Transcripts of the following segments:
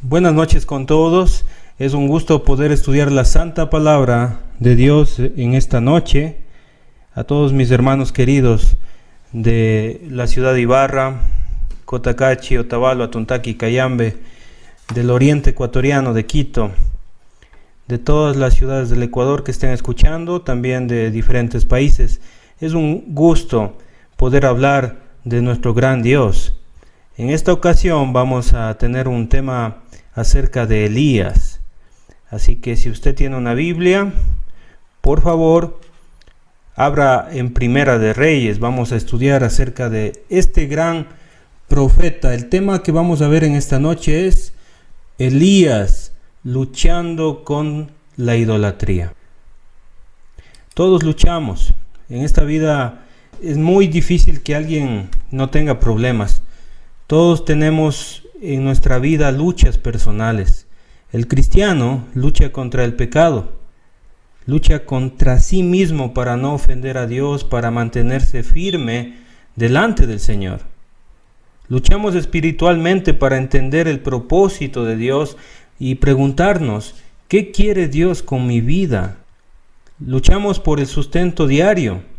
Buenas noches con todos. Es un gusto poder estudiar la Santa Palabra de Dios en esta noche. A todos mis hermanos queridos de la ciudad de Ibarra, Cotacachi, Otavalo, Atuntaqui, Cayambe, del oriente ecuatoriano de Quito, de todas las ciudades del Ecuador que estén escuchando, también de diferentes países. Es un gusto poder hablar de nuestro gran Dios. En esta ocasión vamos a tener un tema acerca de Elías. Así que si usted tiene una Biblia, por favor, abra en Primera de Reyes. Vamos a estudiar acerca de este gran profeta. El tema que vamos a ver en esta noche es Elías luchando con la idolatría. Todos luchamos. En esta vida es muy difícil que alguien no tenga problemas. Todos tenemos en nuestra vida luchas personales. El cristiano lucha contra el pecado, lucha contra sí mismo para no ofender a Dios, para mantenerse firme delante del Señor. Luchamos espiritualmente para entender el propósito de Dios y preguntarnos, ¿qué quiere Dios con mi vida? Luchamos por el sustento diario.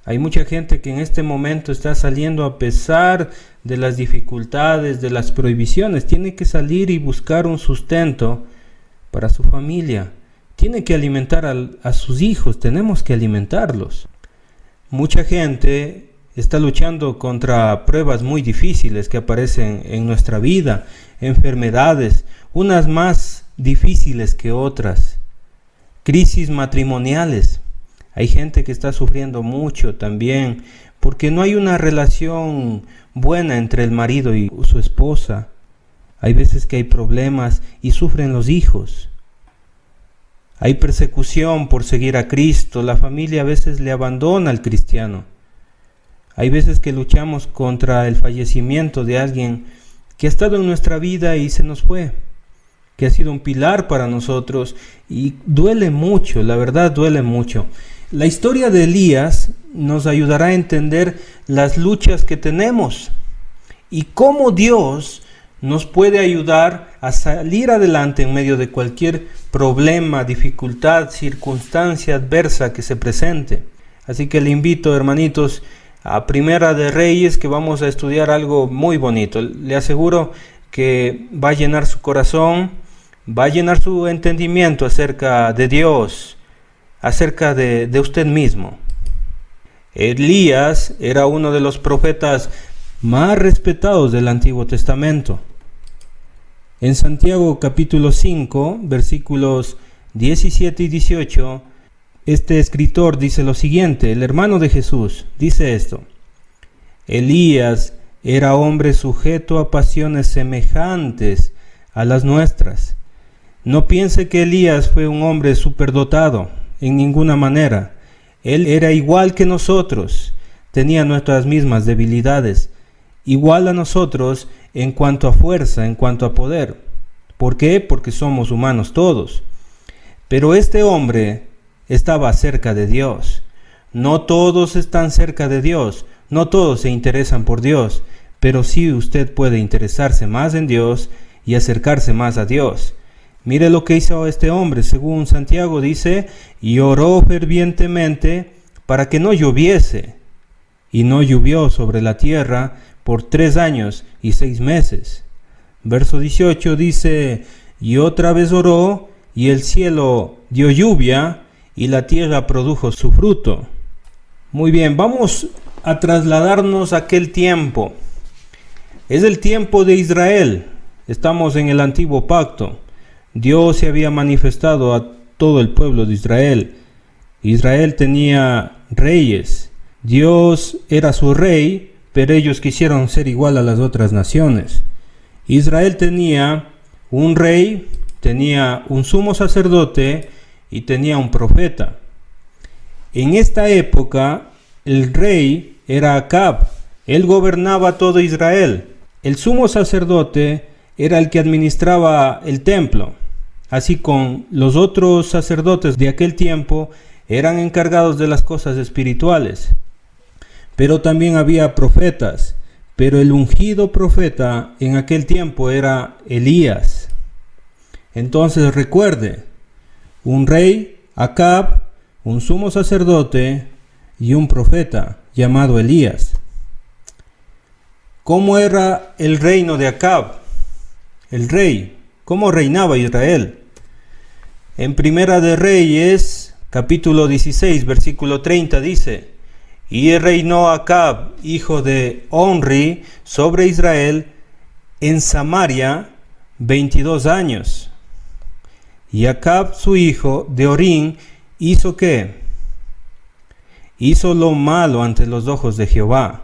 Hay mucha gente que en este momento está saliendo a pesar de las dificultades, de las prohibiciones. Tiene que salir y buscar un sustento para su familia. Tiene que alimentar a sus hijos. Tenemos que alimentarlos. Mucha gente está luchando contra pruebas muy difíciles que aparecen en nuestra vida. Enfermedades, unas más difíciles que otras. Crisis matrimoniales. Hay gente que está sufriendo mucho también porque no hay una relación buena entre el marido y su esposa. Hay veces que hay problemas y sufren los hijos. Hay persecución por seguir a Cristo. La familia a veces le abandona al cristiano. Hay veces que luchamos contra el fallecimiento de alguien que ha estado en nuestra vida y se nos fue, que ha sido un pilar para nosotros y duele mucho, la verdad duele mucho. La historia de Elías nos ayudará a entender las luchas que tenemos y cómo Dios nos puede ayudar a salir adelante en medio de cualquier problema, dificultad, circunstancia adversa que se presente. Así que le invito, hermanitos, a Primera de Reyes, que vamos a estudiar algo muy bonito. Le aseguro que va a llenar su corazón, va a llenar su entendimiento acerca de Dios, acerca de usted mismo. Elías era uno de los profetas más respetados del Antiguo Testamento. En Santiago capítulo 5, versículos 17 y 18, este escritor dice lo siguiente, el hermano de Jesús dice esto: Elías era hombre sujeto a pasiones semejantes a las nuestras. No piense que Elías fue un hombre superdotado, en ninguna manera. Él era igual que nosotros, tenía nuestras mismas debilidades, igual a nosotros en cuanto a fuerza, en cuanto a poder. ¿Por qué? Porque somos humanos todos. Pero este hombre estaba cerca de Dios. No todos están cerca de Dios, no todos se interesan por Dios, pero sí usted puede interesarse más en Dios y acercarse más a Dios. Mire lo que hizo este hombre, según Santiago dice, y oró fervientemente para que no lloviese. Y no llovió sobre la tierra por 3 años y 6 meses. Verso 18 dice, y otra vez oró, y el cielo dio lluvia, y la tierra produjo su fruto. Muy bien, vamos a trasladarnos a aquel tiempo. Es el tiempo de Israel. Estamos en el antiguo pacto. Dios se había manifestado a todo el pueblo de Israel. Israel tenía reyes. Dios era su rey, pero ellos quisieron ser igual a las otras naciones. Israel tenía un rey, tenía un sumo sacerdote y tenía un profeta. En esta época, el rey era Acab. Él gobernaba todo Israel. El sumo sacerdote era el que administraba el templo. Así con los otros sacerdotes de aquel tiempo eran encargados de las cosas espirituales. Pero también había profetas, pero el ungido profeta en aquel tiempo era Elías. Entonces recuerde, un rey, Acab, un sumo sacerdote y un profeta llamado Elías. ¿Cómo era el reino de Acab? El rey, ¿cómo reinaba Israel? En Primera de Reyes, capítulo 16, versículo 30 dice: y reinó Acab, hijo de Omri, sobre Israel en Samaria 22 años. Y Acab, su hijo, de Orín, ¿hizo qué? Hizo lo malo ante los ojos de Jehová.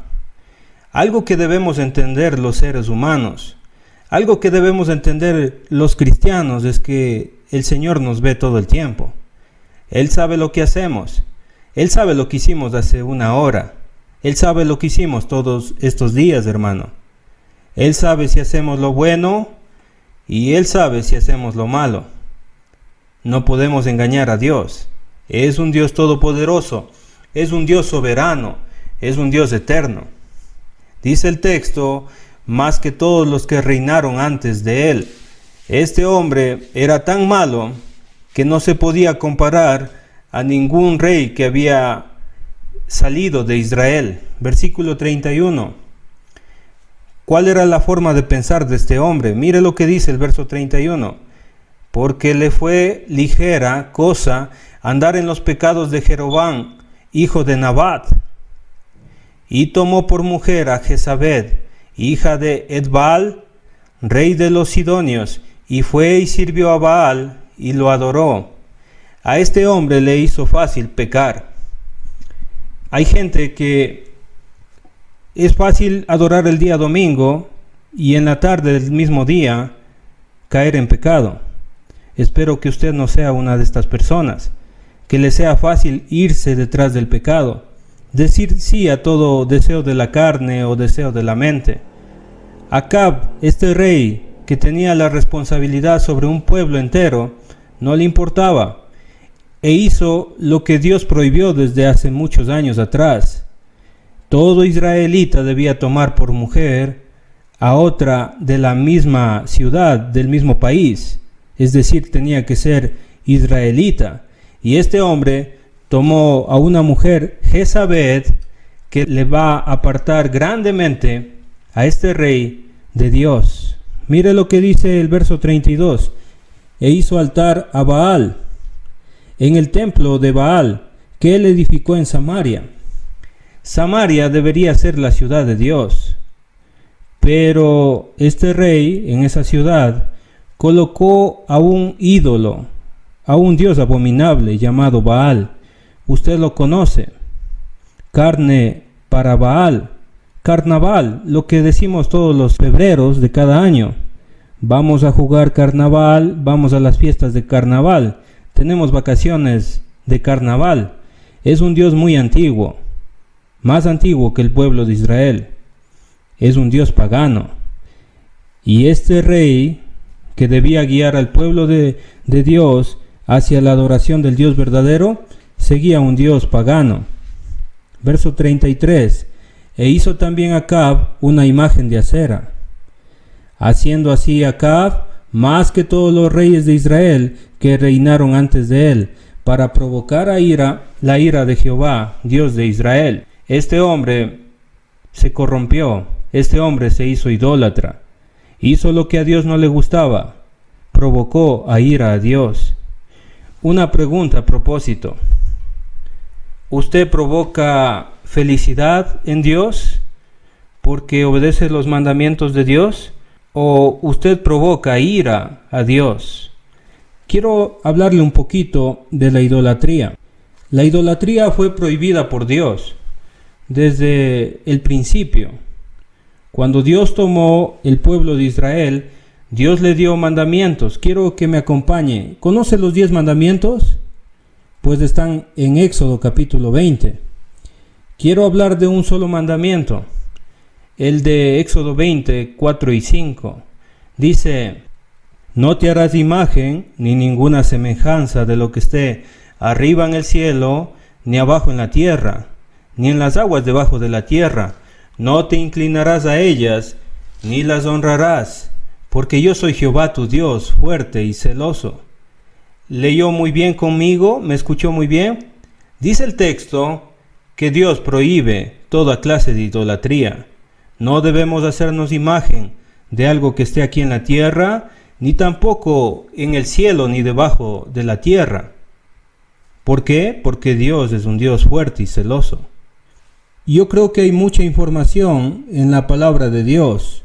Algo que debemos entender los seres humanos, algo que debemos entender los cristianos, es que el Señor nos ve todo el tiempo. Él sabe lo que hacemos. Él sabe lo que hicimos hace una hora. Él sabe lo que hicimos todos estos días, hermano. Él sabe si hacemos lo bueno y Él sabe si hacemos lo malo. No podemos engañar a Dios. Es un Dios todopoderoso, es un Dios soberano, es un Dios eterno. Dice el texto, más que todos los que reinaron antes de Él. Este hombre era tan malo que no se podía comparar a ningún rey que había salido de Israel. Versículo 31. ¿Cuál era la forma de pensar de este hombre? Mire lo que dice el verso 31. Porque le fue ligera cosa andar en los pecados de Jeroboam, hijo de Nabat, y tomó por mujer a Jezabel, hija de Edbaal, rey de los Sidonios, y fue y sirvió a Baal y lo adoró. A este hombre le hizo fácil pecar. Hay gente que es fácil adorar el día domingo y en la tarde del mismo día caer en pecado. Espero que usted no sea una de estas personas, que le sea fácil irse detrás del pecado, decir sí a todo deseo de la carne o deseo de la mente. Acab, este rey que tenía la responsabilidad sobre un pueblo entero, no le importaba e hizo lo que Dios prohibió desde hace muchos años atrás. Todo israelita debía tomar por mujer a otra de la misma ciudad, del mismo país, es decir, tenía que ser israelita. Y este hombre tomó a una mujer, Jezabel, que le va a apartar grandemente a este rey de Dios. Mire lo que dice el verso 32. E hizo altar a Baal en el templo de Baal que él edificó en Samaria. Samaria debería ser la ciudad de Dios, pero este rey en esa ciudad colocó a un ídolo, a un dios abominable llamado Baal. Usted lo conoce. Carne para Baal, carnaval, lo que decimos todos los febreros de cada año. Vamos a jugar carnaval, vamos a las fiestas de carnaval, tenemos vacaciones de carnaval. Es un Dios muy antiguo, más antiguo que el pueblo de Israel. Es un Dios pagano. Y este rey, que debía guiar al pueblo de Dios hacia la adoración del Dios verdadero, seguía un Dios pagano. Verso 33. E hizo también Acab una imagen de acera, haciendo así Acab más que todos los reyes de Israel que reinaron antes de él, para provocar la ira de Jehová, Dios de Israel. Este hombre se corrompió, este hombre se hizo idólatra, hizo lo que a Dios no le gustaba, provocó a ira a Dios. Una pregunta a propósito: ¿usted provoca felicidad en Dios porque obedece los mandamientos de Dios? ¿O usted provoca ira a Dios? Quiero hablarle un poquito de la idolatría. La idolatría fue prohibida por Dios desde el principio. Cuando Dios tomó el pueblo de Israel, Dios le dio mandamientos. Quiero que me acompañe. ¿Conoce los 10 mandamientos? Pues están en Éxodo capítulo 20. Quiero hablar de un solo mandamiento, el de Éxodo 20, 4 y 5. Dice: no te harás imagen ni ninguna semejanza de lo que esté arriba en el cielo, ni abajo en la tierra, ni en las aguas debajo de la tierra. No te inclinarás a ellas, ni las honrarás, porque yo soy Jehová tu Dios, fuerte y celoso. ¿Leyó muy bien conmigo? ¿Me escuchó muy bien? Dice el texto que Dios prohíbe toda clase de idolatría. No debemos hacernos imagen de algo que esté aquí en la tierra, ni tampoco en el cielo ni debajo de la tierra. ¿Por qué? Porque Dios es un Dios fuerte y celoso. Yo creo que hay mucha información en la palabra de Dios.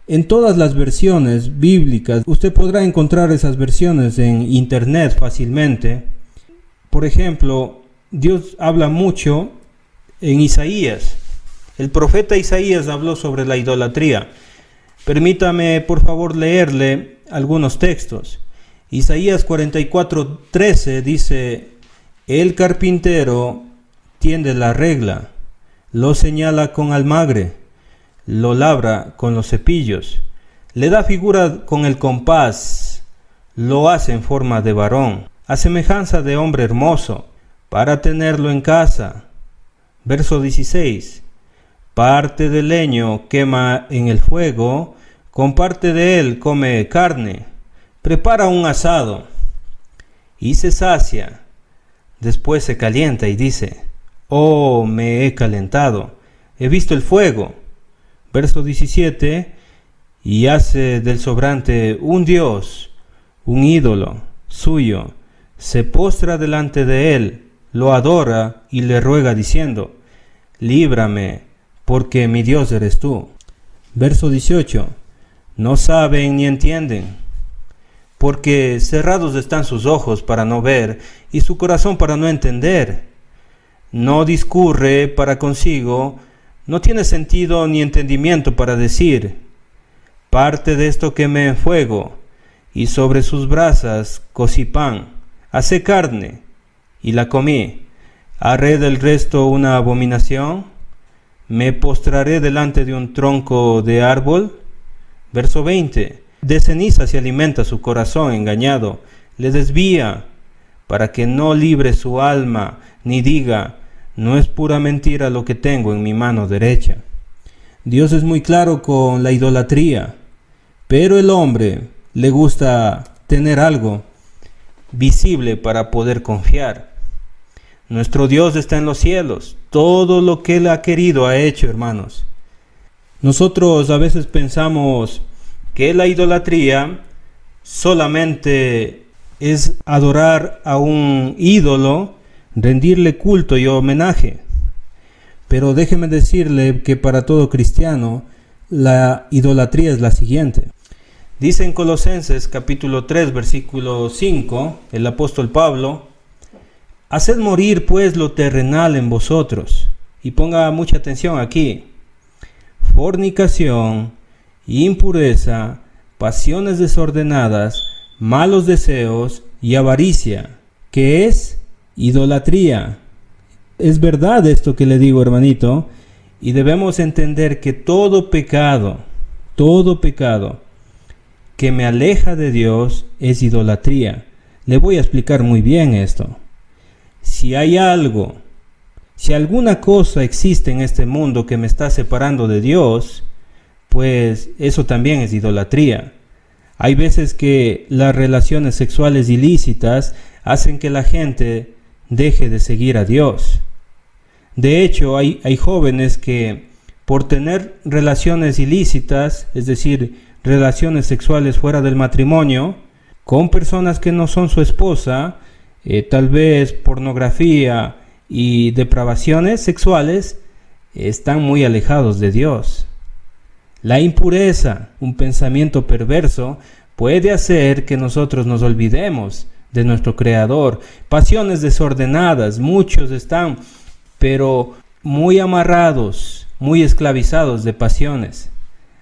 En todas las versiones bíblicas, usted podrá encontrar esas versiones en internet fácilmente. Por ejemplo, Dios habla mucho en Isaías. El profeta Isaías habló sobre la idolatría. Permítame, por favor, leerle algunos textos. Isaías 44:13 dice: el carpintero tiende la regla, lo señala con almagre, lo labra con los cepillos, le da figura con el compás, lo hace en forma de varón, a semejanza de hombre hermoso, para tenerlo en casa. Verso 16. Parte de leño quema en el fuego, con parte de él come carne, prepara un asado y se sacia. Después se calienta y dice: oh, me he calentado, he visto el fuego. Verso 17. Y hace del sobrante un dios, un ídolo suyo, se postra delante de él, lo adora y le ruega diciendo: líbrame, porque mi Dios eres tú. Verso 18. No saben ni entienden, porque cerrados están sus ojos para no ver y su corazón para no entender. No discurre para consigo, no tiene sentido ni entendimiento para decir: parte de esto quemé en fuego, y sobre sus brasas cocí pan, asé carne y la comí. ¿Haré del resto una abominación? ¿Me postraré delante de un tronco de árbol? Verso 20. De ceniza se alimenta su corazón engañado, le desvía, para que no libre su alma, ni diga: no es pura mentira lo que tengo en mi mano derecha. Dios es muy claro con la idolatría, pero el hombre le gusta tener algo visible para poder confiar. Nuestro Dios está en los cielos. Todo lo que Él ha querido ha hecho, hermanos. Nosotros a veces pensamos que la idolatría solamente es adorar a un ídolo, rendirle culto y homenaje. Pero déjeme decirle que para todo cristiano la idolatría es la siguiente. Dice en Colosenses capítulo 3 versículo 5 el apóstol Pablo: haced morir pues lo terrenal en vosotros. Y ponga mucha atención aquí: fornicación, impureza, pasiones desordenadas, malos deseos y avaricia, que es idolatría. Es verdad esto que le digo, hermanito, y debemos entender que todo pecado que me aleja de Dios es idolatría. Le voy a explicar muy bien esto. Si hay algo, si alguna cosa existe en este mundo que me está separando de Dios, pues eso también es idolatría. Hay veces que las relaciones sexuales ilícitas hacen que la gente deje de seguir a Dios. De hecho, hay jóvenes que por tener relaciones ilícitas, es decir, relaciones sexuales fuera del matrimonio, con personas que no son su esposa, tal vez pornografía y depravaciones sexuales, están muy alejados de Dios. La impureza, un pensamiento perverso, puede hacer que nosotros nos olvidemos de nuestro Creador. Pasiones desordenadas, muchos están, pero muy amarrados, muy esclavizados de pasiones.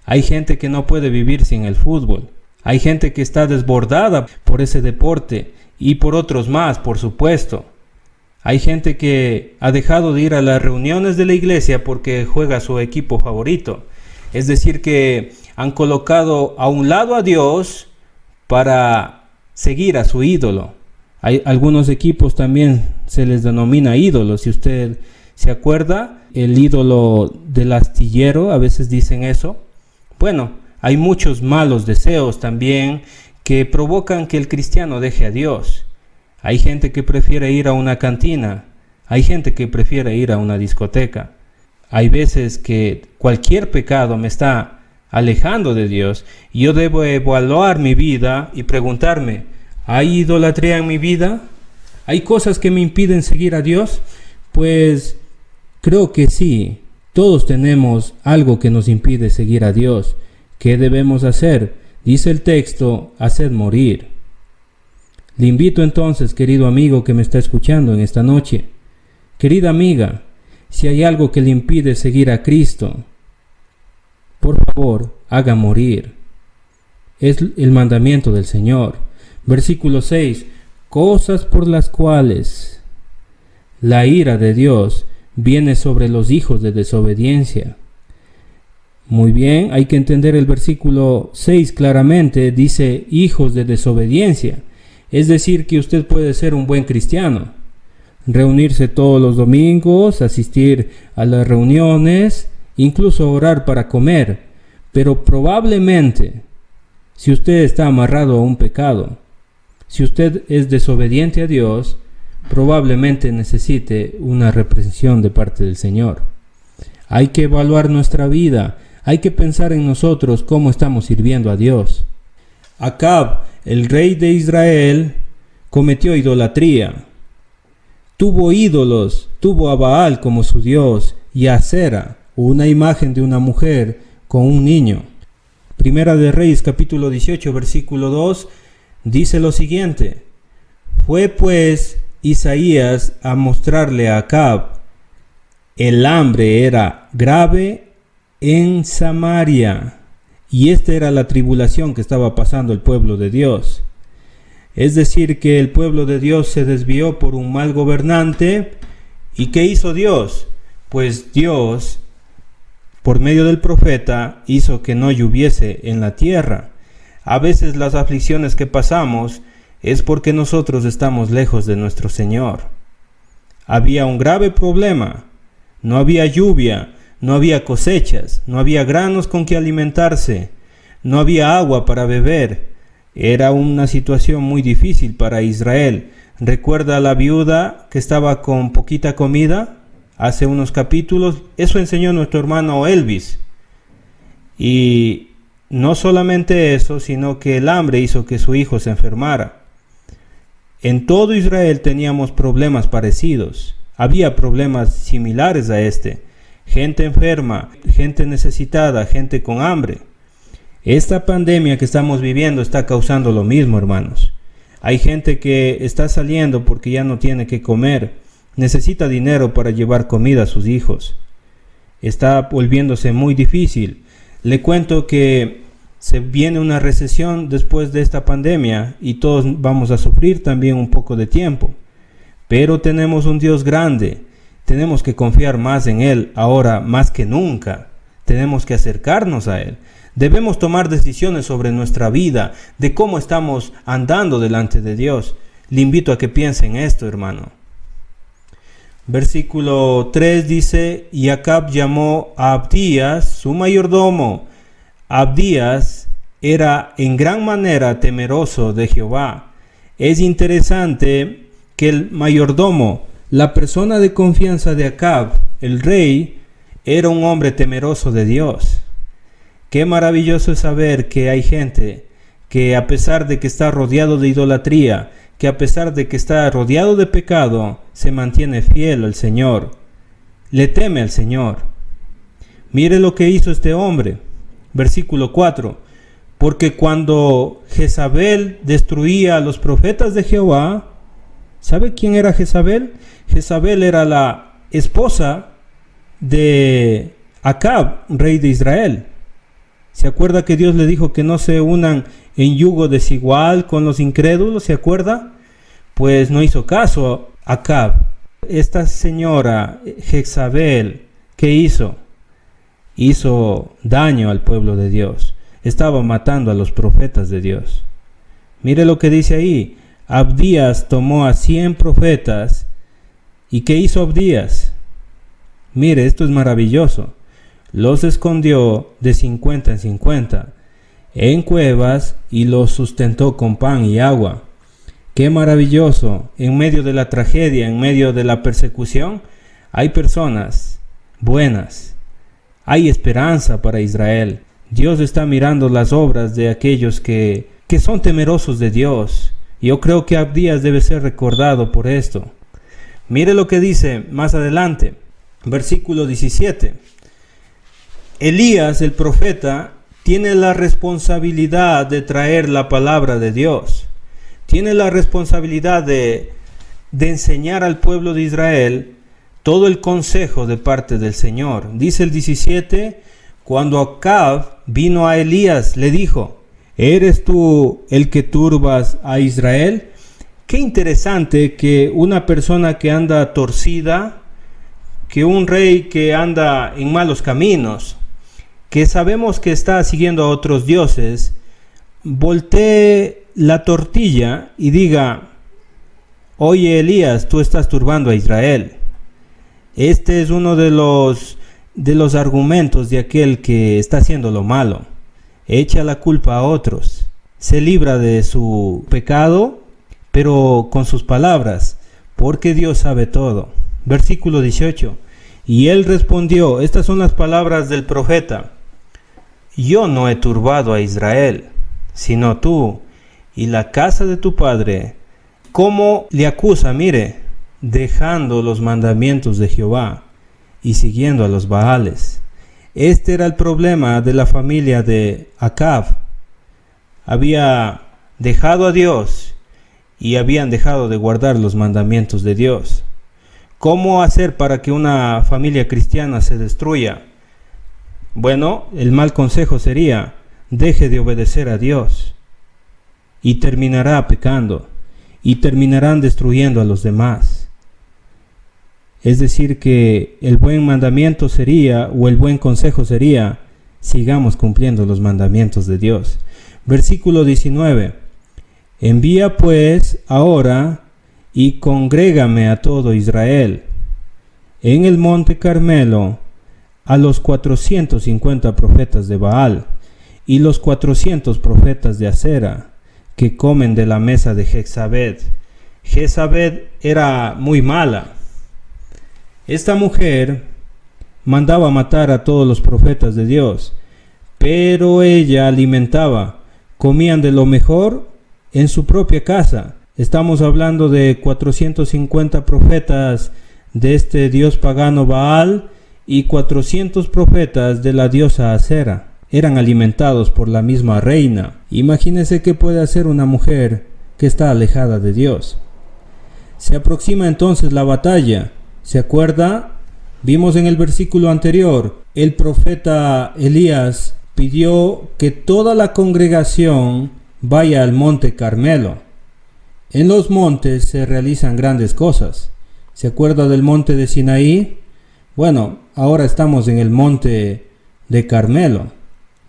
Hay gente que no puede vivir sin el fútbol. Hay gente que está desbordada por ese deporte y por otros más, por supuesto. Hay gente que ha dejado de ir a las reuniones de la iglesia porque juega su equipo favorito. Es decir, que han colocado a un lado a Dios para seguir a su ídolo. Hay algunos equipos también se les denomina ídolos. Si usted se acuerda, el ídolo del astillero, a veces dicen eso. Bueno, hay muchos malos deseos también que provocan que el cristiano deje a Dios. Hay gente que prefiere ir a una cantina, hay gente que prefiere ir a una discoteca. Hay veces que cualquier pecado me está alejando de Dios y yo debo evaluar mi vida y preguntarme, ¿hay idolatría en mi vida? ¿Hay cosas que me impiden seguir a Dios? Pues creo que sí. Todos tenemos algo que nos impide seguir a Dios. ¿Qué debemos hacer? Dice el texto, haced morir. Le invito entonces, querido amigo que me está escuchando en esta noche, querida amiga, si hay algo que le impide seguir a Cristo, por favor, haga morir. Es el mandamiento del Señor. Versículo 6. Cosas por las cuales la ira de Dios viene sobre los hijos de desobediencia. Muy bien, hay que entender el versículo 6 claramente, dice hijos de desobediencia. Es decir, que usted puede ser un buen cristiano, reunirse todos los domingos, asistir a las reuniones, incluso orar para comer, pero probablemente, si usted está amarrado a un pecado, si usted es desobediente a Dios, probablemente necesite una reprensión de parte del Señor. Hay que evaluar nuestra vida, hay que pensar en nosotros cómo estamos sirviendo a Dios. Acab, el rey de Israel, cometió idolatría. Tuvo ídolos, tuvo a Baal como su dios y a Acera, una imagen de una mujer con un niño. Primera de Reyes capítulo 18 versículo 2 dice lo siguiente: fue pues Isaías a mostrarle a Acab, el hambre era grave en Samaria, y esta era la tribulación que estaba pasando el pueblo de Dios. Es decir, que el pueblo de Dios se desvió por un mal gobernante. ¿Y qué hizo Dios? Pues Dios, por medio del profeta, hizo que no lloviese en la tierra. A veces las aflicciones que pasamos es porque nosotros estamos lejos de nuestro Señor. Había un grave problema. No había lluvia, no había cosechas, no había granos con que alimentarse, no había agua para beber. Era una situación muy difícil para Israel. ¿Recuerda a la viuda que estaba con poquita comida? Hace unos capítulos, eso enseñó nuestro hermano Elvis. Y no solamente eso, sino que el hambre hizo que su hijo se enfermara. En todo Israel teníamos problemas parecidos. Había problemas similares a este. Gente enferma, gente necesitada, gente con hambre. Esta pandemia que estamos viviendo está causando lo mismo, hermanos. Hay gente que está saliendo porque ya no tiene que comer. Necesita dinero para llevar comida a sus hijos. Está volviéndose muy difícil. Le cuento que se viene una recesión después de esta pandemia y todos vamos a sufrir también un poco de tiempo. Pero tenemos un Dios grande. Tenemos que confiar más en Él ahora más que nunca. Tenemos que acercarnos a Él. Debemos tomar decisiones sobre nuestra vida, de cómo estamos andando delante de Dios. Le invito a que piense en esto, hermano. Versículo 3 dice: y Acab llamó a Abdías, su mayordomo. Abdías era en gran manera temeroso de Jehová. Es interesante que el mayordomo, la persona de confianza de Acab, el rey, era un hombre temeroso de Dios. Qué maravilloso es saber que hay gente que, a pesar de que está rodeado de idolatría, que a pesar de que está rodeado de pecado, se mantiene fiel al Señor. Le teme al Señor. Mire lo que hizo este hombre. Versículo 4. Porque cuando Jezabel destruía a los profetas de Jehová, ¿sabe quién era Jezabel? Jezabel era la esposa de Acab, rey de Israel. ¿Se acuerda que Dios le dijo que no se unan en yugo desigual con los incrédulos? ¿Se acuerda? Pues no hizo caso a Acab. Esta señora Jezabel, ¿qué hizo? Hizo daño al pueblo de Dios. Estaba matando a los profetas de Dios. Mire lo que dice ahí. Abdías tomó a 100 profetas. ¿Y qué hizo Abdías? Mire, esto es maravilloso. Los escondió de 50 en 50. en cuevas y los sustentó con pan y agua. Qué maravilloso, en medio de la tragedia, en medio de la persecución, hay personas buenas, hay esperanza para Israel. Dios está mirando las obras de aquellos que son temerosos de Dios. Yo creo que Abdías debe ser recordado por esto. Mire lo que dice más adelante, versículo 17. Elías, el profeta, tiene la responsabilidad de traer la palabra de Dios. Tiene la responsabilidad de enseñar al pueblo de Israel todo el consejo de parte del Señor. Dice el 17, cuando Acab vino a Elías, le dijo: ¿eres tú el que turbas a Israel? Qué interesante que una persona que anda torcida, que un rey que anda en malos caminos, que sabemos que está siguiendo a otros dioses, voltee la tortilla y diga: oye Elías, tú estás turbando a Israel. Este es uno de los argumentos de aquel que está haciendo lo malo. Echa la culpa a otros, se libra de su pecado, pero con sus palabras, porque Dios sabe todo. Versículo 18. Y él respondió, estas son las palabras del profeta: yo no he turbado a Israel, sino tú y la casa de tu padre. ¿Cómo le acusa? Mire, dejando los mandamientos de Jehová y siguiendo a los Baales. Este era el problema de la familia de Acab. Había dejado a Dios y habían dejado de guardar los mandamientos de Dios. ¿Cómo hacer para que una familia cristiana se destruya? Bueno, el mal consejo sería: deje de obedecer a Dios y terminará pecando y terminarán destruyendo a los demás. Es decir, que el buen mandamiento sería, o el buen consejo sería: sigamos cumpliendo los mandamientos de Dios. Versículo 19. Envía pues ahora y congrégame a todo Israel en el monte Carmelo a los 450 profetas de Baal y los 400 profetas de Acera que comen de la mesa de Jezabel. Jezabel era muy mala. Esta mujer mandaba matar a todos los profetas de Dios, pero ella alimentaba, comían de lo mejor en su propia casa. Estamos hablando de 450 profetas de este dios pagano Baal y 400 profetas de la diosa Acera. Eran alimentados por la misma reina. Imagínense qué puede hacer una mujer que está alejada de Dios. Se aproxima entonces la batalla. ¿Se acuerda? Vimos en el versículo anterior, el profeta Elías pidió que toda la congregación vaya al monte Carmelo. En los montes se realizan grandes cosas. ¿Se acuerda del monte de Sinaí? Bueno, ahora estamos en el monte de Carmelo.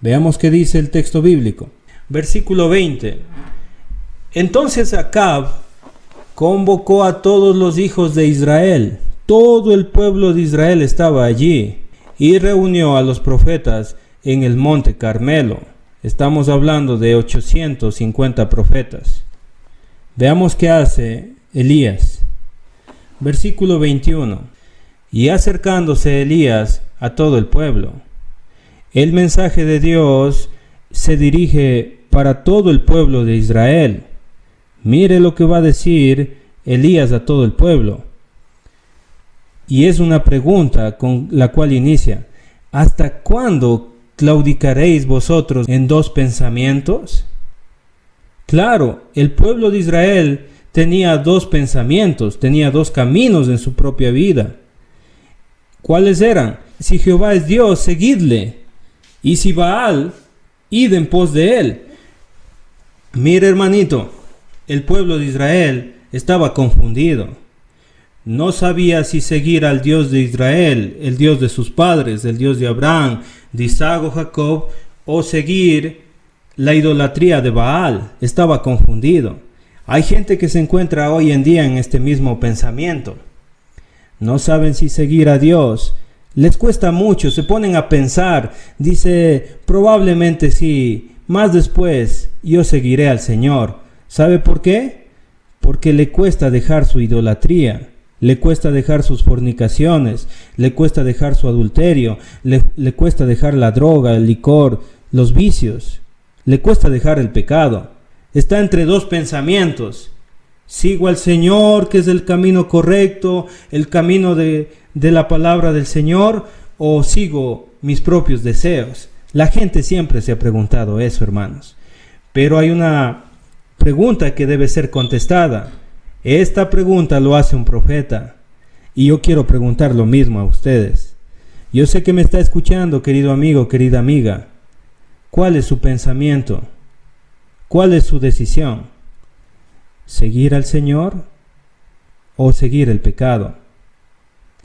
Veamos qué dice el texto bíblico. Versículo 20. Entonces Acab convocó a todos los hijos de Israel. Todo el pueblo de Israel estaba allí y reunió a los profetas en el monte Carmelo. Estamos hablando de 850 profetas. Veamos qué hace Elías. Versículo 21. Y acercándose Elías a todo el pueblo, el mensaje de Dios se dirige para todo el pueblo de Israel. Mire lo que va a decir Elías a todo el pueblo. Y es una pregunta con la cual inicia: ¿hasta cuándo claudicaréis vosotros en dos pensamientos? Claro, el pueblo de Israel tenía dos pensamientos, tenía dos caminos en su propia vida. ¿Cuáles eran? Si Jehová es Dios, seguidle. Y si Baal, id en pos de él. Mire, hermanito, el pueblo de Israel estaba confundido. No sabía si seguir al Dios de Israel, el Dios de sus padres, el Dios de Abraham, de Isaac o Jacob, o seguir la idolatría de Baal. Estaba confundido. Hay gente que se encuentra hoy en día en este mismo pensamiento. No saben si seguir a Dios. Les cuesta mucho, se ponen a pensar. Dice, probablemente sí, más después yo seguiré al Señor. ¿Sabe por qué? Porque le cuesta dejar su idolatría, le cuesta dejar sus fornicaciones, le cuesta dejar su adulterio, le cuesta dejar la droga, el licor, los vicios, le cuesta dejar el pecado. Está entre dos pensamientos. Sigo al Señor, que es el camino correcto, el camino de la palabra del Señor, o sigo mis propios deseos. La gente siempre se ha preguntado eso, hermanos. Pero hay una pregunta que debe ser contestada. Esta pregunta lo hace un profeta. Y yo quiero preguntar lo mismo a ustedes. Yo sé que me está escuchando, querido amigo, querida amiga. ¿Cuál es su pensamiento? ¿Cuál es su decisión? ¿Seguir al Señor o seguir el pecado?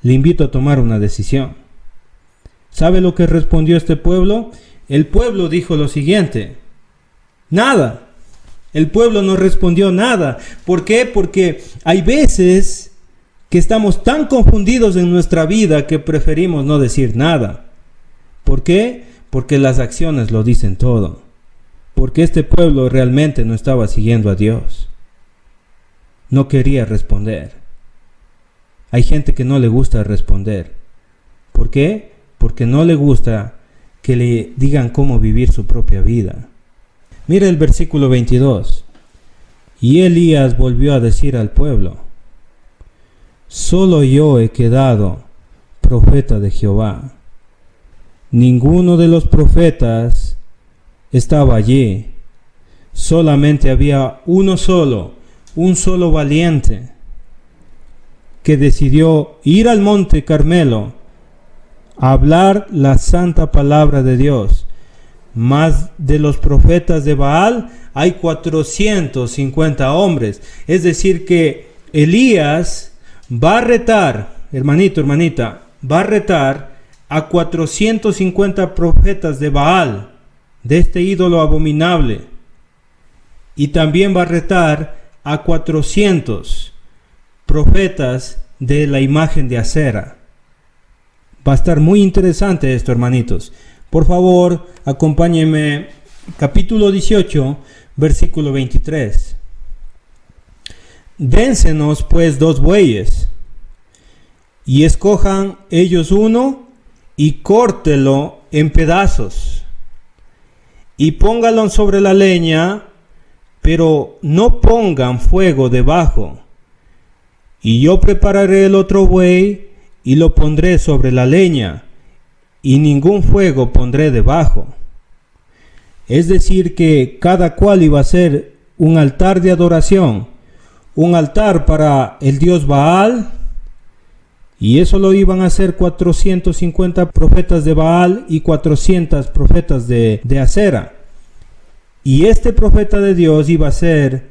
Le invito a tomar una decisión. ¿Sabe lo que respondió este pueblo? El pueblo dijo lo siguiente: nada. El pueblo no respondió nada. ¿Por qué? Porque hay veces que estamos tan confundidos en nuestra vida que preferimos no decir nada. ¿Por qué? Porque las acciones lo dicen todo. Porque este pueblo realmente no estaba siguiendo a Dios. No quería responder. Hay gente que no le gusta responder. ¿Por qué? Porque no le gusta que le digan cómo vivir su propia vida. Mira el versículo 22. Y Elías volvió a decir al pueblo: solo yo he quedado profeta de Jehová. Ninguno de los profetas estaba allí. Solamente había un solo valiente, que decidió ir al monte Carmelo a hablar la santa palabra de Dios. Más de los profetas de Baal hay 450 hombres. Es decir que Elías va a retar, hermanito, hermanita, va a retar a 450 profetas de Baal, de este ídolo abominable. Y también va a retar a 400 profetas de la imagen de Acera. Va a estar muy interesante esto, hermanitos. Por favor, acompáñenme. Capítulo 18, versículo 23. Dénsenos pues 2 bueyes, y escojan ellos uno, y córtelo en pedazos, y póngalo sobre la leña, pero no pongan fuego debajo. Y yo prepararé el otro buey, y lo pondré sobre la leña, y ningún fuego pondré debajo. Es decir que cada cual iba a ser un altar de adoración, un altar para el dios Baal, y eso lo iban a hacer 450 profetas de Baal y 400 profetas de Acera. Y este profeta de Dios iba a ser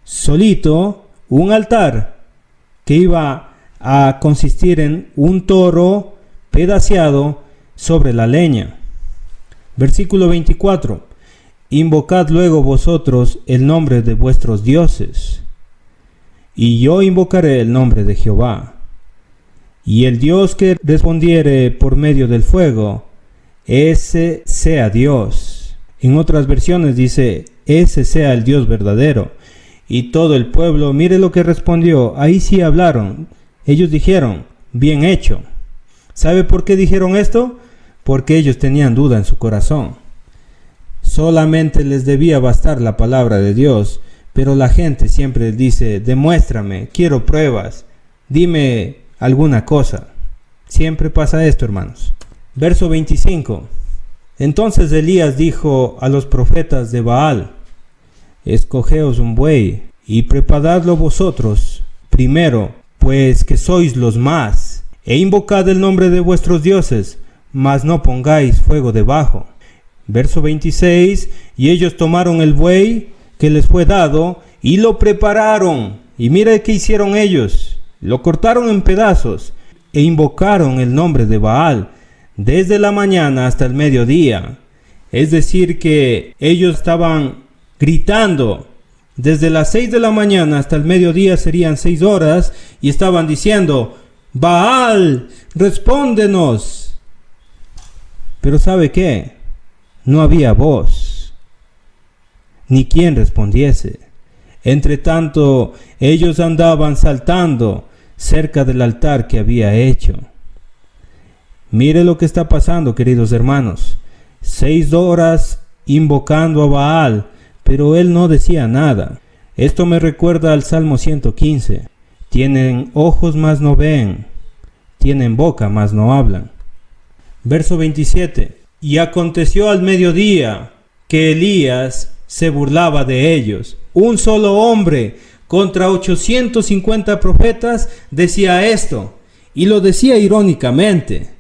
solito un altar que iba a consistir en un toro pedaceado sobre la leña. Versículo 24. Invocad luego vosotros el nombre de vuestros dioses, y yo invocaré el nombre de Jehová. Y el Dios que respondiere por medio del fuego, ese sea Dios. En otras versiones dice, ese sea el Dios verdadero. Y todo el pueblo, mire lo que respondió. Ahí sí hablaron. Ellos dijeron, bien hecho. ¿Sabe por qué dijeron esto? Porque ellos tenían duda en su corazón. Solamente les debía bastar la palabra de Dios, pero la gente siempre dice, demuéstrame, quiero pruebas, dime alguna cosa. Siempre pasa esto, hermanos. Verso 25. Entonces Elías dijo a los profetas de Baal, escogeos un buey y preparadlo vosotros primero, pues que sois los más, e invocad el nombre de vuestros dioses, mas no pongáis fuego debajo. Verso 26. Y ellos tomaron el buey que les fue dado y lo prepararon. Y mira qué hicieron ellos. Lo cortaron en pedazos e invocaron el nombre de Baal desde la mañana hasta el mediodía. Es decir que ellos estaban gritando desde las 6 de la mañana hasta el mediodía, serían 6 horas, y estaban diciendo, Baal, respóndenos. Pero ¿sabe qué? No había voz. ni quien respondiese. Entre tanto, ellos andaban saltando cerca del altar que había hecho. Mire lo que está pasando, queridos hermanos. 6 horas invocando a Baal, pero él no decía nada. Esto me recuerda al Salmo 115. Tienen ojos mas no ven, tienen boca mas no hablan. Verso 27. Y aconteció al mediodía que Elías se burlaba de ellos. Un solo hombre contra 850 profetas decía esto, y lo decía irónicamente.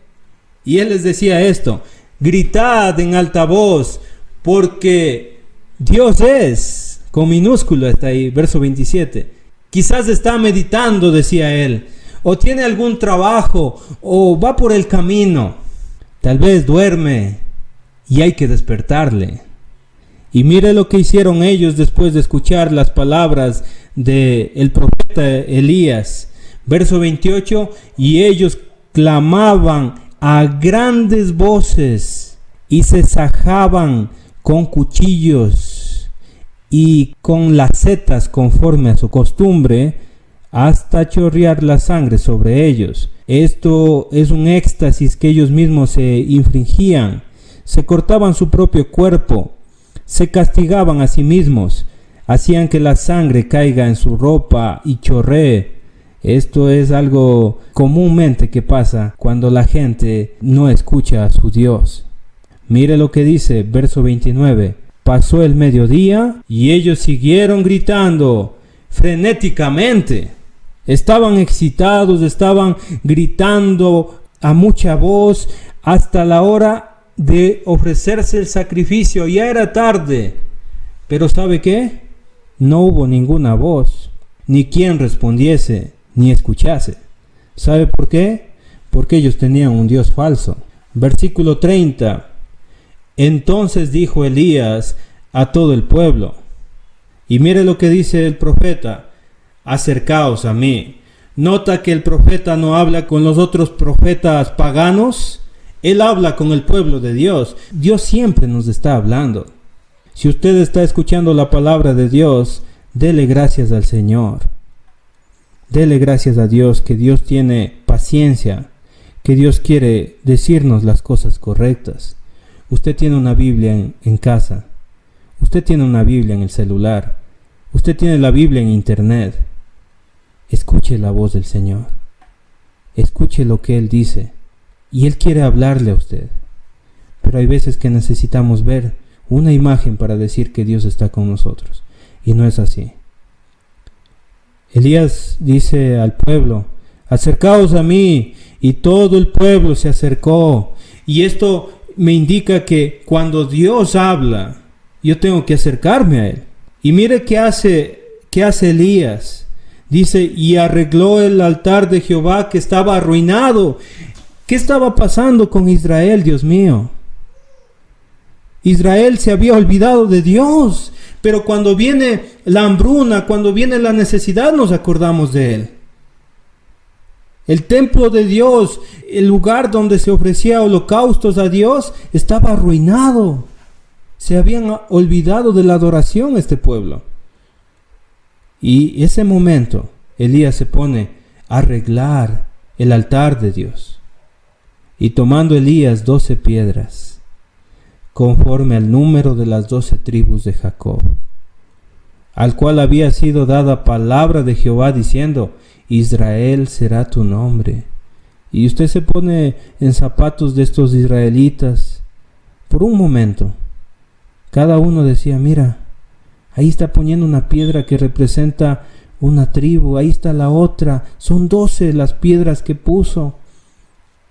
Y él les decía esto: gritad en alta voz, porque Dios es, con minúsculo está ahí, verso 27. Quizás está meditando, decía él, o tiene algún trabajo, o va por el camino. Tal vez duerme y hay que despertarle. Y mire lo que hicieron ellos después de escuchar las palabras del profeta Elías. Verso 28, y ellos clamaban a grandes voces y se sajaban con cuchillos y con lacetas conforme a su costumbre, hasta chorrear la sangre sobre ellos. Esto es un éxtasis que ellos mismos se infringían. Se cortaban su propio cuerpo, se castigaban a sí mismos, hacían que la sangre caiga en su ropa y chorree. Esto es algo comúnmente que pasa cuando la gente no escucha a su Dios. Mire lo que dice, verso 29. Pasó el mediodía y ellos siguieron gritando frenéticamente. Estaban excitados, estaban gritando a mucha voz hasta la hora de ofrecerse el sacrificio. Ya era tarde, pero ¿sabe qué? No hubo ninguna voz, ni quien respondiese, ni escuchase. ¿Sabe por qué? Porque ellos tenían un Dios falso. Versículo 30. Entonces dijo Elías a todo el pueblo, y mire lo que dice el profeta: acercaos a mí. Nota que el profeta no habla con los otros profetas paganos, él habla con el pueblo de Dios. Dios siempre nos está hablando. Si usted está escuchando la palabra de Dios, dele gracias al Señor. Dele gracias a Dios, que Dios tiene paciencia, que Dios quiere decirnos las cosas correctas. Usted tiene una Biblia en casa, usted tiene una Biblia en el celular, usted tiene la Biblia en internet. Escuche la voz del Señor, escuche lo que Él dice, y Él quiere hablarle a usted. Pero hay veces que necesitamos ver una imagen para decir que Dios está con nosotros, y no es así. Elías dice al pueblo: acercaos a mí, y todo el pueblo se acercó. Y esto me indica que cuando Dios habla, yo tengo que acercarme a Él. Y mire qué hace Elías. Dice: y arregló el altar de Jehová que estaba arruinado. ¿Qué estaba pasando con Israel, Dios mío? Israel se había olvidado de Dios, pero cuando viene la hambruna, cuando viene la necesidad, nos acordamos de Él. El templo de Dios, el lugar donde se ofrecía holocaustos a Dios, estaba arruinado. Se habían olvidado de la adoración este pueblo. Y ese momento, Elías se pone a arreglar el altar de Dios. Y tomando Elías 12 piedras, conforme al número de las 12 tribus de Jacob, al cual había sido dada palabra de Jehová diciendo: Israel será tu nombre. Y usted se pone en zapatos de estos israelitas. Por un momento, cada uno decía: mira, ahí está poniendo una piedra que representa una tribu, ahí está la otra, son 12 las piedras que puso.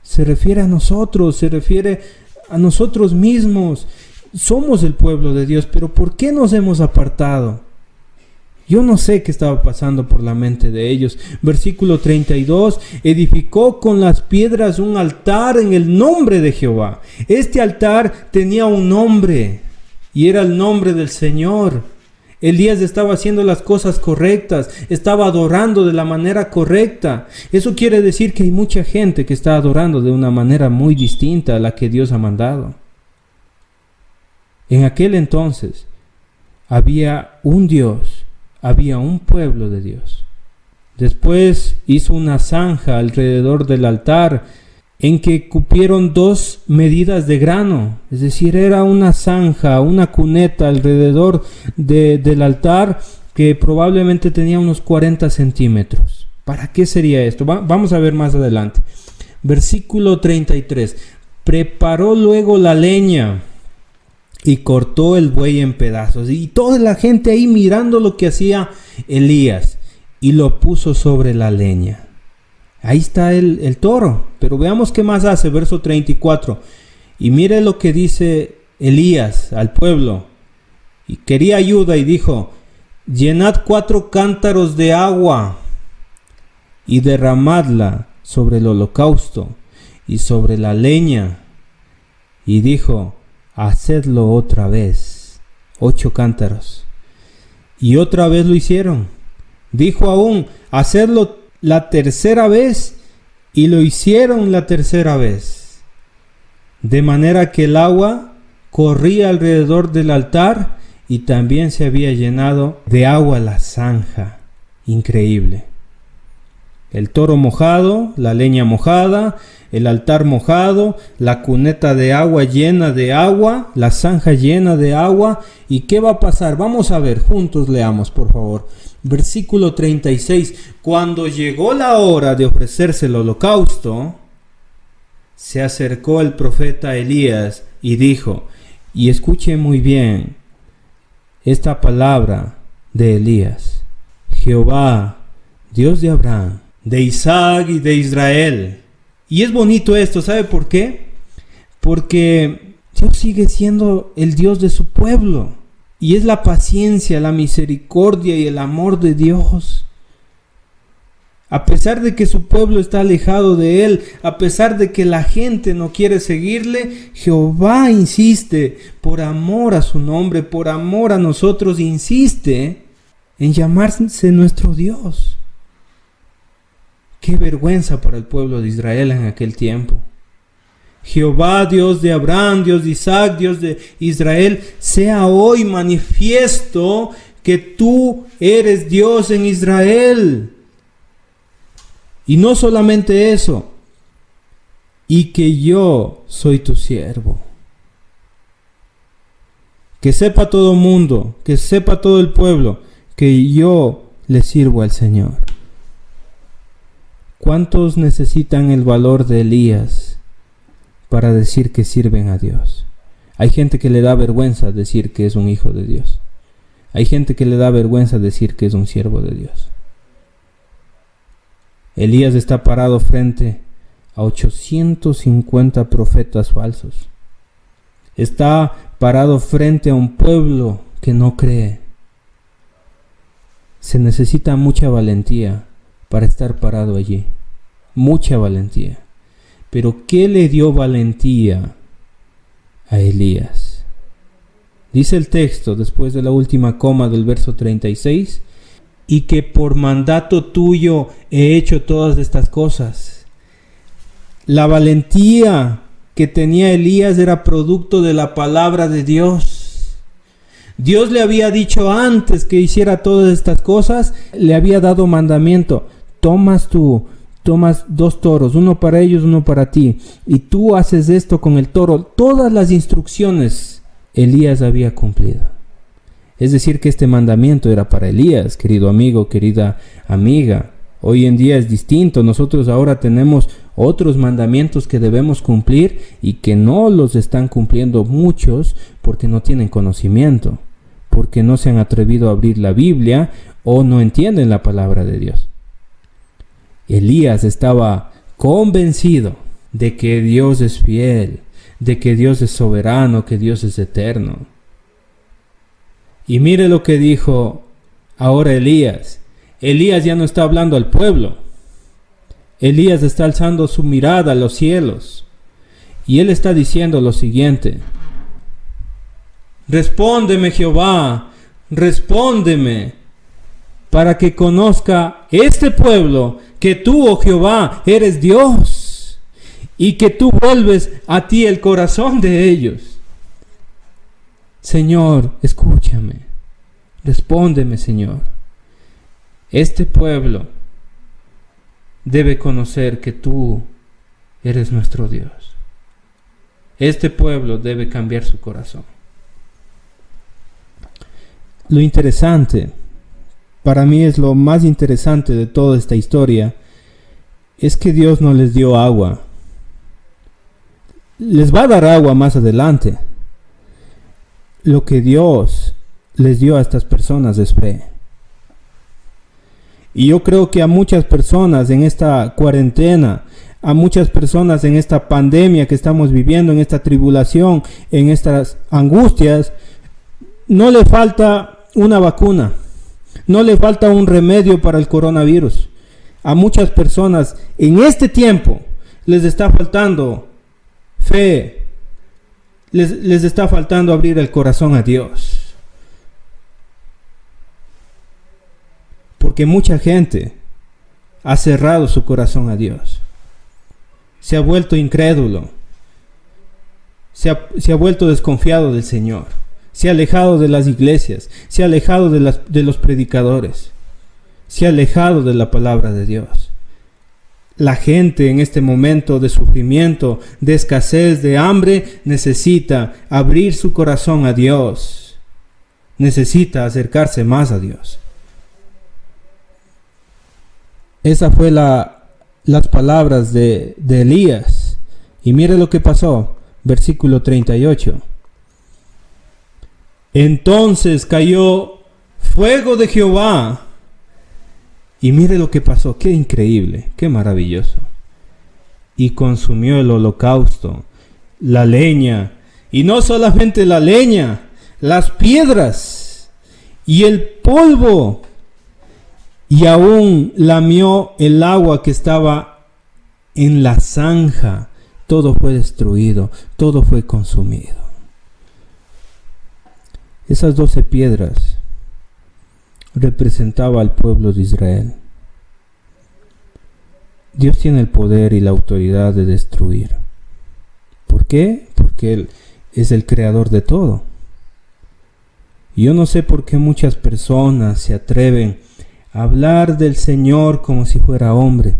Se refiere a nosotros, se refiere a nosotros mismos. Somos el pueblo de Dios, pero ¿por qué nos hemos apartado? Yo no sé qué estaba pasando por la mente de ellos. Versículo 32, edificó con las piedras un altar en el nombre de Jehová. Este altar tenía un nombre, y era el nombre del Señor. Elías estaba haciendo las cosas correctas, estaba adorando de la manera correcta. Eso quiere decir que hay mucha gente que está adorando de una manera muy distinta a la que Dios ha mandado. En aquel entonces, había un Dios, había un pueblo de Dios. Después hizo una zanja alrededor del altar en que cupieron 2 medidas de grano, es decir, era una zanja, una cuneta alrededor del altar que probablemente tenía unos 40 centímetros. ¿Para qué sería esto? Vamos a ver más adelante. Versículo 33. Preparó luego la leña y cortó el buey en pedazos. Y toda la gente ahí mirando lo que hacía Elías. Y lo puso sobre la leña. Ahí está el toro. Pero veamos qué más hace. Verso 34. Y mire lo que dice Elías al pueblo. Y quería ayuda y dijo: llenad 4 cántaros de agua y derramadla sobre el holocausto y sobre la leña. Y dijo: hacedlo otra vez. 8 cántaros. Y otra vez lo hicieron. Dijo aún: hacedlo la tercera vez. Y lo hicieron la tercera vez. De manera que el agua corría alrededor del altar y también se había llenado de agua la zanja. Increíble. El toro mojado, la leña mojada, el altar mojado, la cuneta de agua llena de agua, la zanja llena de agua. ¿Y qué va a pasar? Vamos a ver, juntos leamos, por favor. Versículo 36. Cuando llegó la hora de ofrecerse el holocausto, se acercó el profeta Elías y dijo, y escuche muy bien esta palabra de Elías: Jehová, Dios de Abraham, de Isaac y de Israel. Y es bonito esto, ¿sabe por qué? Porque Dios sigue siendo el Dios de su pueblo. Y es la paciencia, la misericordia y el amor de Dios. A pesar de que su pueblo está alejado de Él, a pesar de que la gente no quiere seguirle, Jehová insiste, por amor a su nombre, por amor a nosotros, insiste en llamarse nuestro Dios. Qué vergüenza para el pueblo de Israel en aquel tiempo. Jehová, Dios de Abraham, Dios de Isaac, Dios de Israel, sea hoy manifiesto que tú eres Dios en Israel. Y no solamente eso, y que yo soy tu siervo. Que sepa todo el mundo, que sepa todo el pueblo, que yo le sirvo al Señor. ¿Cuántos necesitan el valor de Elías para decir que sirven a Dios? Hay gente que le da vergüenza decir que es un hijo de Dios. Hay gente que le da vergüenza decir que es un siervo de Dios. Elías está parado frente a 850 profetas falsos. Está parado frente a un pueblo que no cree. Se necesita mucha valentía para estar parado allí. Mucha valentía. Pero ¿qué le dio valentía a Elías? Dice el texto, después de la última coma del verso 36, y que por mandato tuyo he hecho todas estas cosas. La valentía que tenía Elías era producto de la palabra de Dios. Dios le había dicho antes que hiciera todas estas cosas, le había dado mandamiento: tomas 2 toros, uno para ellos, uno para ti, y tú haces esto con el toro. Todas las instrucciones Elías había cumplido. Es decir, que este mandamiento era para Elías, querido amigo, querida amiga. Hoy en día es distinto. Nosotros ahora tenemos otros mandamientos que debemos cumplir y que no los están cumpliendo muchos porque no tienen conocimiento, porque no se han atrevido a abrir la Biblia o no entienden la palabra de Dios. Elías estaba convencido de que Dios es fiel, de que Dios es soberano, que Dios es eterno. Y mire lo que dijo ahora Elías. Elías ya no está hablando al pueblo. Elías está alzando su mirada a los cielos. Y él está diciendo lo siguiente: respóndeme, Jehová, respóndeme, para que conozca este pueblo que tú, oh Jehová, eres Dios, y que tú vuelves a ti el corazón de ellos. Señor, escúchame. Respóndeme, Señor. Este pueblo debe conocer que tú eres nuestro Dios. Este pueblo debe cambiar su corazón. Lo interesante, para mí es lo más interesante de toda esta historia, es que Dios no les dio agua. Les va a dar agua más adelante. Lo que Dios les dio a estas personas es fe. Y yo creo que a muchas personas en esta cuarentena, a muchas personas en esta pandemia que estamos viviendo, en esta tribulación, en estas angustias, no le falta una vacuna, no le falta un remedio para el coronavirus. A muchas personas en este tiempo les está faltando fe, les está faltando abrir el corazón a Dios. Porque mucha gente ha cerrado su corazón a Dios. Se ha vuelto incrédulo. Se ha vuelto desconfiado del Señor. Se ha alejado de las iglesias. Se ha alejado de los predicadores. Se ha alejado de la palabra de Dios. La gente en este momento de sufrimiento, de escasez, de hambre, necesita abrir su corazón a Dios. Necesita acercarse más a Dios. Esa fue las palabras de Elías. Y mire lo que pasó. Versículo 38. Entonces cayó fuego de Jehová. Y mire lo que pasó. Qué increíble, qué maravilloso. Y consumió el holocausto, la leña. Y no solamente la leña, las piedras y el polvo. Y aún lamió el agua que estaba en la zanja. Todo fue destruido, todo fue consumido. Esas 12 piedras representaba al pueblo de Israel. Dios tiene el poder y la autoridad de destruir. ¿Por qué? Porque Él es el creador de todo. Y yo no sé por qué muchas personas se atreven a hablar del Señor como si fuera hombre.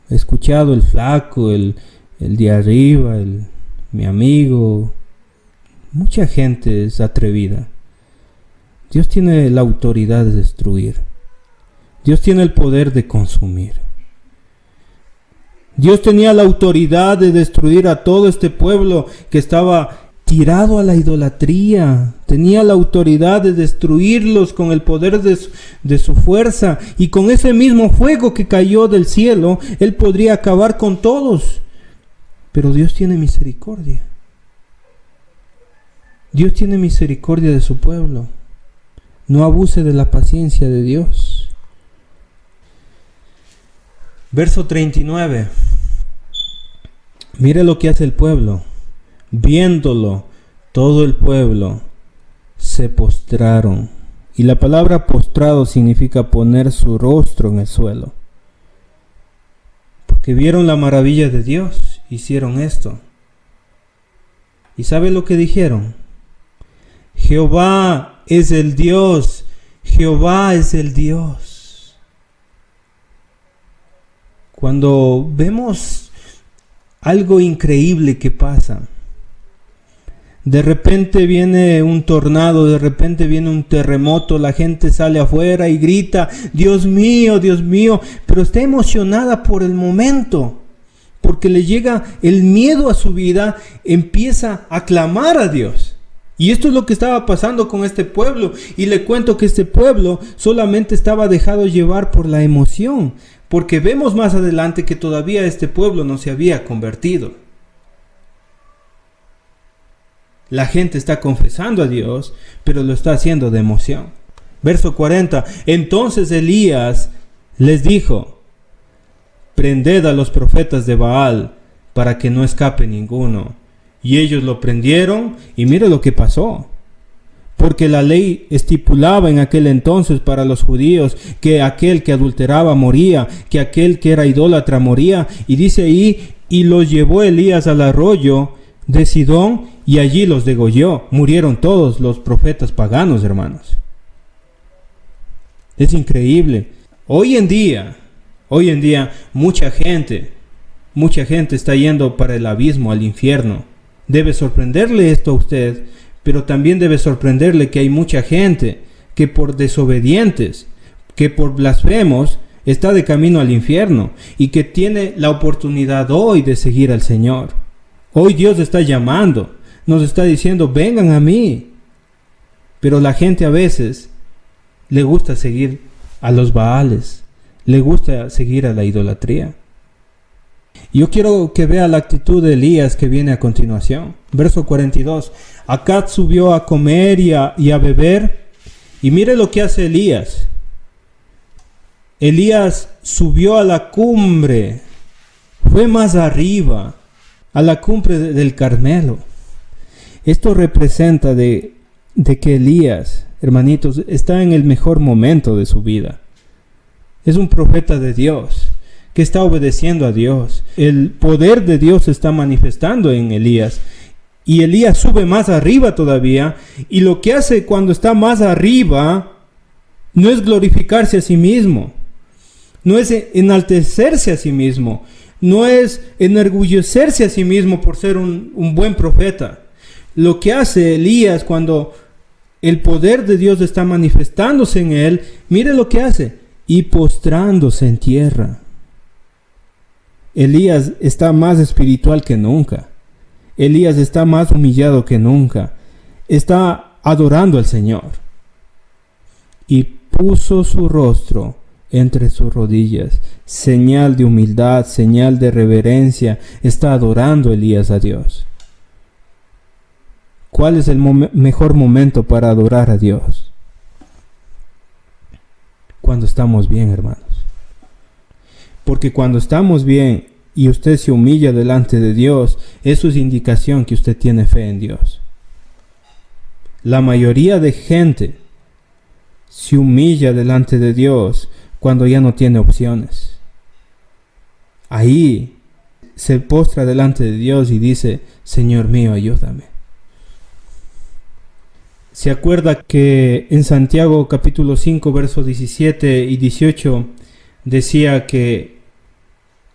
He escuchado el flaco, el de arriba, mi amigo. Mucha gente es atrevida. Dios tiene la autoridad de destruir. Dios tiene el poder de consumir. Dios tenía la autoridad de destruir a todo este pueblo que estaba tirado a la idolatría. Tenía la autoridad de destruirlos con el poder de su fuerza. Y con ese mismo fuego que cayó del cielo, Él podría acabar con todos. Pero Dios tiene misericordia. Dios tiene misericordia de su pueblo. No abuse de la paciencia de Dios. Verso 39. Mire lo que hace el pueblo. Viéndolo, todo el pueblo se postraron. Y la palabra postrado significa poner su rostro en el suelo. Porque vieron la maravilla de Dios, hicieron esto. ¿Y sabe lo que dijeron? Jehová es el Dios, Jehová es el Dios. Cuando vemos algo increíble que pasa, de repente viene un tornado, de repente viene un terremoto, la gente sale afuera y grita, Dios mío, pero está emocionada por el momento, porque le llega el miedo a su vida, empieza a clamar a Dios. Y esto es lo que estaba pasando con este pueblo. Y le cuento que este pueblo solamente estaba dejado llevar por la emoción, porque vemos más adelante que todavía este pueblo no se había convertido. La gente está confesando a Dios, pero lo está haciendo de emoción. Verso 40. Entonces Elías les dijo: prended a los profetas de Baal para que no escape ninguno. Y ellos lo prendieron, y mire lo que pasó. Porque la ley estipulaba en aquel entonces para los judíos que aquel que adulteraba moría, que aquel que era idólatra moría. Y dice ahí, y los llevó Elías al arroyo de Sidón, y allí los degolló. Murieron todos los profetas paganos, hermanos. Es increíble. Hoy en día, mucha gente está yendo para el abismo, al infierno. Debe sorprenderle esto a usted, pero también debe sorprenderle que hay mucha gente que por desobedientes, que por blasfemos, está de camino al infierno y que tiene la oportunidad hoy de seguir al Señor. Hoy Dios está llamando, nos está diciendo, vengan a mí. Pero la gente a veces le gusta seguir a los Baales, le gusta seguir a la idolatría. Yo quiero que vea la actitud de Elías que viene a continuación. Verso 42. Acab subió a comer y a beber. Y mire lo que hace Elías. Elías subió a la cumbre, fue más arriba, a la cumbre del Carmelo. Esto representa de que Elías, hermanitos, está en el mejor momento de su vida. Es un profeta de Dios que está obedeciendo a Dios. El poder de Dios se está manifestando en Elías. Y Elías sube más arriba todavía. Y lo que hace cuando está más arriba no es glorificarse a sí mismo. No es enaltecerse a sí mismo. No es enorgullecerse a sí mismo por ser un buen profeta. Lo que hace Elías cuando el poder de Dios está manifestándose en él, mire lo que hace. Y postrándose en tierra. Elías está más espiritual que nunca. Elías está más humillado que nunca. Está adorando al Señor. Y puso su rostro entre sus rodillas. Señal de humildad, señal de reverencia. Está adorando Elías a Dios. ¿Cuál es el mejor momento para adorar a Dios? Cuando estamos bien, hermanos. Porque cuando estamos bien y usted se humilla delante de Dios, eso es indicación que usted tiene fe en Dios. La mayoría de gente se humilla delante de Dios cuando ya no tiene opciones. Ahí se postra delante de Dios y dice, Señor mío, ayúdame. ¿Se acuerda que en Santiago capítulo 5, versos 17 y 18 decía que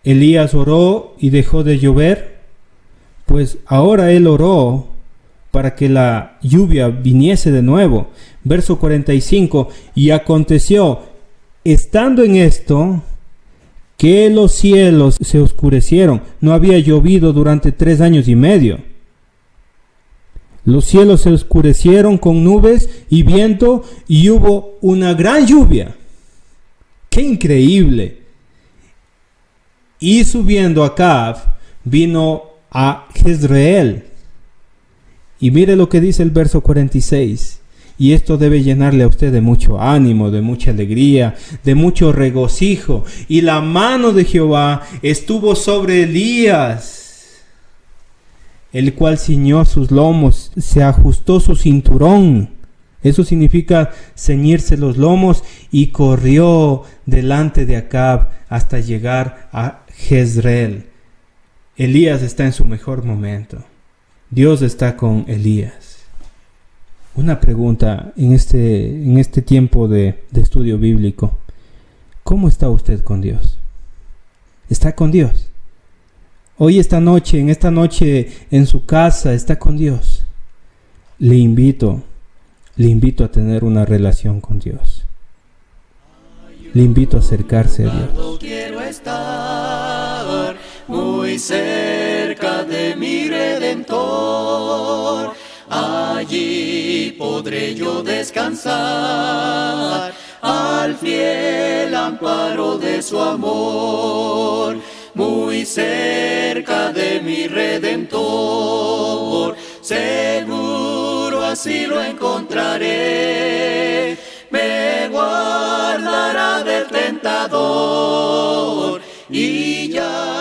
Elías oró y dejó de llover? Pues ahora él oró para que la lluvia viniese de nuevo. Verso 45, y aconteció, estando en esto, que los cielos se oscurecieron. No había llovido durante 3 años y medio. Los cielos se oscurecieron con nubes y viento y hubo una gran lluvia. ¡Qué increíble! Y subiendo Acab, vino a Jezreel. Y mire lo que dice el verso 46. Y esto debe llenarle a usted de mucho ánimo, de mucha alegría, de mucho regocijo. Y la mano de Jehová estuvo sobre Elías, el cual ciñó sus lomos, se ajustó su cinturón. Eso significa ceñirse los lomos, y corrió delante de Acab hasta llegar a Jezreel. Elías está en su mejor momento. Dios está con Elías. Una pregunta en este tiempo de estudio bíblico. ¿Cómo está usted con Dios? ¿Está con Dios? Hoy en esta noche en su casa, está con Dios. Le invito a tener una relación con Dios. Le invito a acercarse a Dios. Quiero estar muy cerca de mi Redentor. Allí podré yo descansar al fiel amparo de su amor. Muy cerca de mi Redentor, seguro así lo encontraré. Me guardará del tentador y ya